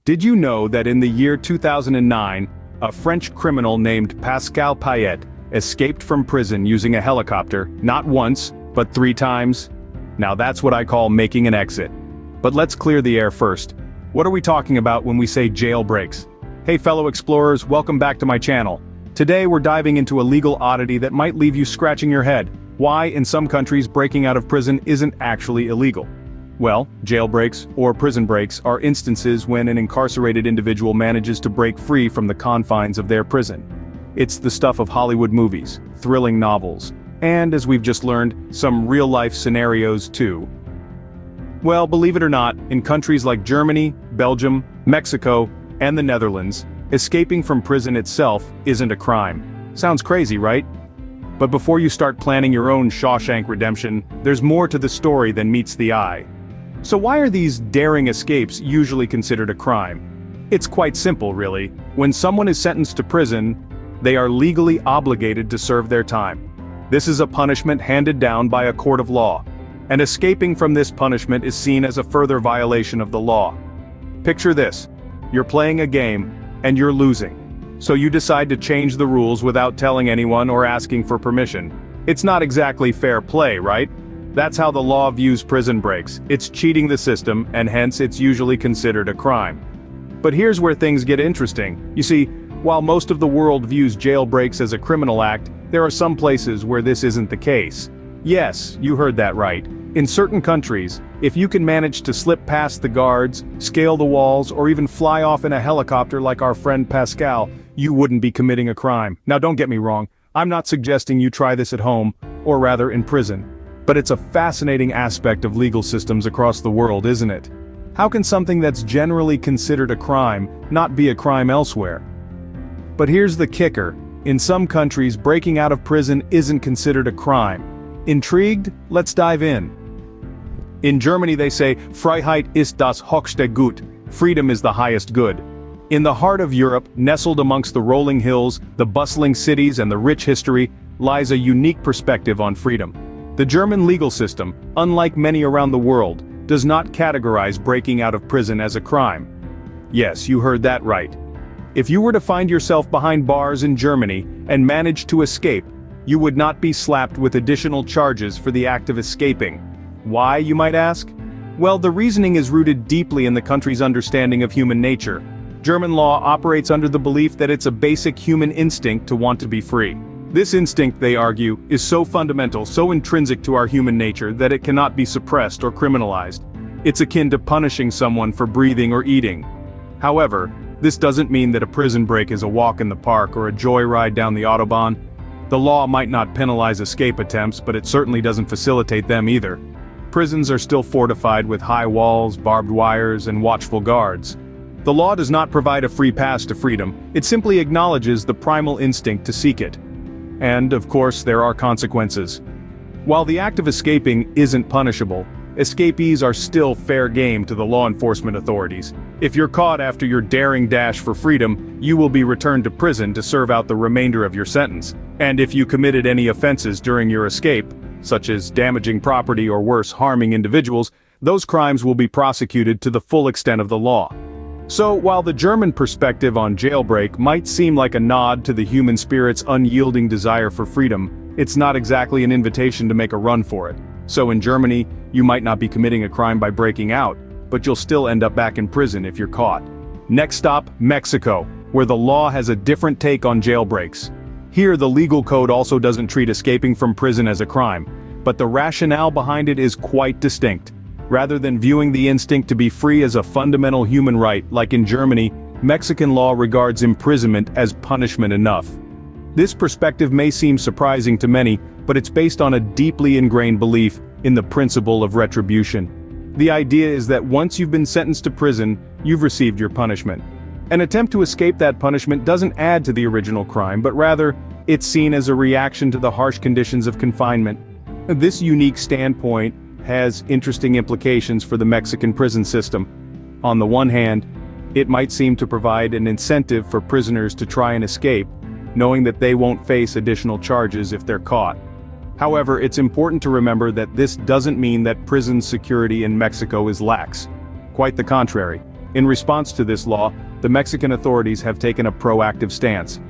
Did you know that in the year 2009, a French criminal named Pascal Payet escaped from prison using a helicopter, not once, but 3 times? Now that's what I call making an exit. But let's clear the air first. What are we talking about when we say jailbreaks? Hey fellow explorers, welcome back to my channel. Today we're diving into a legal oddity that might leave you scratching your head. Why, in some countries, breaking out of prison isn't actually illegal. Well, jailbreaks, or prison breaks, are instances when an incarcerated individual manages to break free from the confines of their prison. It's the stuff of Hollywood movies, thrilling novels, and, as we've just learned, some real-life scenarios too. Well, believe it or not, in countries like Germany, Belgium, Mexico, and the Netherlands, escaping from prison itself isn't a crime. Sounds crazy, right? But before you start planning your own Shawshank Redemption, there's more to the story than meets the eye. So why are these daring escapes usually considered a crime? It's quite simple, really. When someone is sentenced to prison, they are legally obligated to serve their time. This is a punishment handed down by a court of law. And escaping from this punishment is seen as a further violation of the law. Picture this. You're playing a game, and you're losing. So you decide to change the rules without telling anyone or asking for permission. It's not exactly fair play, right? That's how the law views prison breaks. It's cheating the system, and hence it's usually considered a crime. But here's where things get interesting. You see, while most of the world views jailbreaks as a criminal act, there are some places where this isn't the case. Yes, you heard that right. In certain countries, if you can manage to slip past the guards, scale the walls, or even fly off in a helicopter like our friend Pascal, you wouldn't be committing a crime. Now don't get me wrong, I'm not suggesting you try this at home, or rather in prison. But it's a fascinating aspect of legal systems across the world, isn't it? How can something that's generally considered a crime not be a crime elsewhere? But here's the kicker. In some countries, breaking out of prison isn't considered a crime. Intrigued? Let's dive in. In Germany they say, Freiheit ist das höchste Gut, freedom is the highest good. In the heart of Europe, nestled amongst the rolling hills, the bustling cities and the rich history, lies a unique perspective on freedom. The German legal system, unlike many around the world, does not categorize breaking out of prison as a crime. Yes, you heard that right. If you were to find yourself behind bars in Germany and managed to escape, you would not be slapped with additional charges for the act of escaping. Why, you might ask? Well, the reasoning is rooted deeply in the country's understanding of human nature. German law operates under the belief that it's a basic human instinct to want to be free. This instinct, they argue, is so fundamental, so intrinsic to our human nature that it cannot be suppressed or criminalized. It's akin to punishing someone for breathing or eating. However, this doesn't mean that a prison break is a walk in the park or a joyride down the Autobahn. The law might not penalize escape attempts, but it certainly doesn't facilitate them either. Prisons are still fortified with high walls, barbed wires, and watchful guards. The law does not provide a free pass to freedom, it simply acknowledges the primal instinct to seek it. And, of course, there are consequences. While the act of escaping isn't punishable, escapees are still fair game to the law enforcement authorities. If you're caught after your daring dash for freedom, you will be returned to prison to serve out the remainder of your sentence. And if you committed any offenses during your escape, such as damaging property or worse, harming individuals, those crimes will be prosecuted to the full extent of the law. So, while the German perspective on jailbreak might seem like a nod to the human spirit's unyielding desire for freedom, it's not exactly an invitation to make a run for it. So in Germany, you might not be committing a crime by breaking out, but you'll still end up back in prison if you're caught. Next stop, Mexico, where the law has a different take on jailbreaks. Here the legal code also doesn't treat escaping from prison as a crime, but the rationale behind it is quite distinct. Rather than viewing the instinct to be free as a fundamental human right, like in Germany, Mexican law regards imprisonment as punishment enough. This perspective may seem surprising to many, but it's based on a deeply ingrained belief in the principle of retribution. The idea is that once you've been sentenced to prison, you've received your punishment. An attempt to escape that punishment doesn't add to the original crime, but rather, it's seen as a reaction to the harsh conditions of confinement. This unique standpoint has interesting implications for the Mexican prison system. On the one hand, it might seem to provide an incentive for prisoners to try and escape, knowing that they won't face additional charges if they're caught. However, it's important to remember that this doesn't mean that prison security in Mexico is lax. Quite the contrary. In response to this law, the Mexican authorities have taken a proactive stance.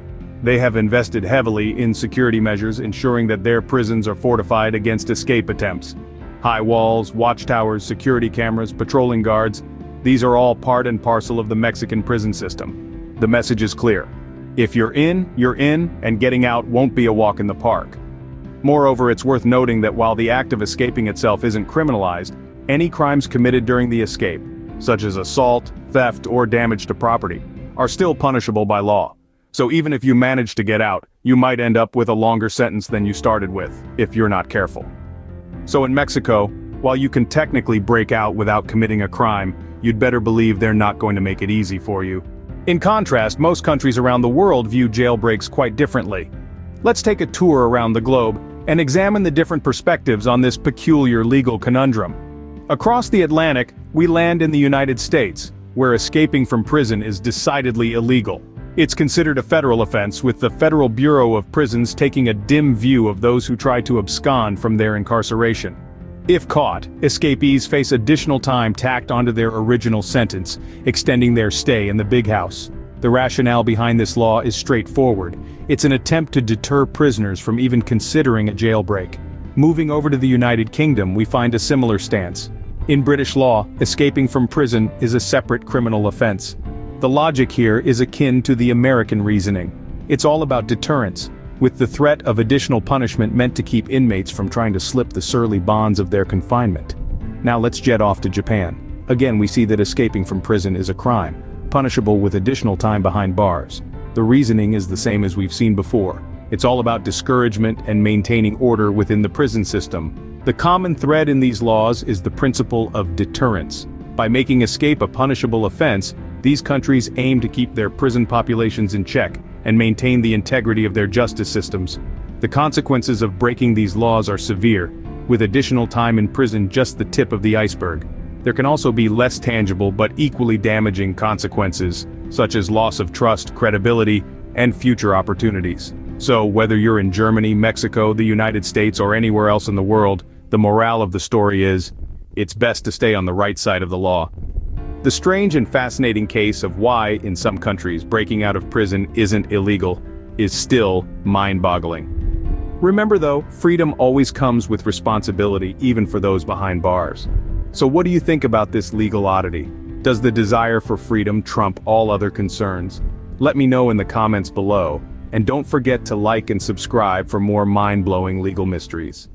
They have invested heavily in security measures, ensuring that their prisons are fortified against escape attempts. High walls, watchtowers, security cameras, patrolling guards, these are all part and parcel of the Mexican prison system. The message is clear. If you're in, and getting out won't be a walk in the park. Moreover, it's worth noting that while the act of escaping itself isn't criminalized, any crimes committed during the escape, such as assault, theft, or damage to property, are still punishable by law. So even if you manage to get out, you might end up with a longer sentence than you started with, if you're not careful. So in Mexico, while you can technically break out without committing a crime, you'd better believe they're not going to make it easy for you. In contrast, most countries around the world view jailbreaks quite differently. Let's take a tour around the globe and examine the different perspectives on this peculiar legal conundrum. Across the Atlantic, we land in the United States, where escaping from prison is decidedly illegal. It's considered a federal offense, with the Federal Bureau of Prisons taking a dim view of those who try to abscond from their incarceration. If caught, escapees face additional time tacked onto their original sentence, extending their stay in the big house. The rationale behind this law is straightforward. It's an attempt to deter prisoners from even considering a jailbreak. Moving over to the United Kingdom, we find a similar stance. In British law, escaping from prison is a separate criminal offense. The logic here is akin to the American reasoning. It's all about deterrence, with the threat of additional punishment meant to keep inmates from trying to slip the surly bonds of their confinement. Now let's jet off to Japan. Again, we see that escaping from prison is a crime, punishable with additional time behind bars. The reasoning is the same as we've seen before. It's all about discouragement and maintaining order within the prison system. The common thread in these laws is the principle of deterrence. By making escape a punishable offense, these countries aim to keep their prison populations in check and maintain the integrity of their justice systems. The consequences of breaking these laws are severe, with additional time in prison just the tip of the iceberg. There can also be less tangible but equally damaging consequences, such as loss of trust, credibility, and future opportunities. So, whether you're in Germany, Mexico, the United States, or anywhere else in the world, the morale of the story is, it's best to stay on the right side of the law. The strange and fascinating case of why, in some countries, breaking out of prison isn't illegal is still mind-boggling. Remember though, freedom always comes with responsibility, even for those behind bars. So what do you think about this legal oddity? Does the desire for freedom trump all other concerns? Let me know in the comments below, and don't forget to like and subscribe for more mind-blowing legal mysteries.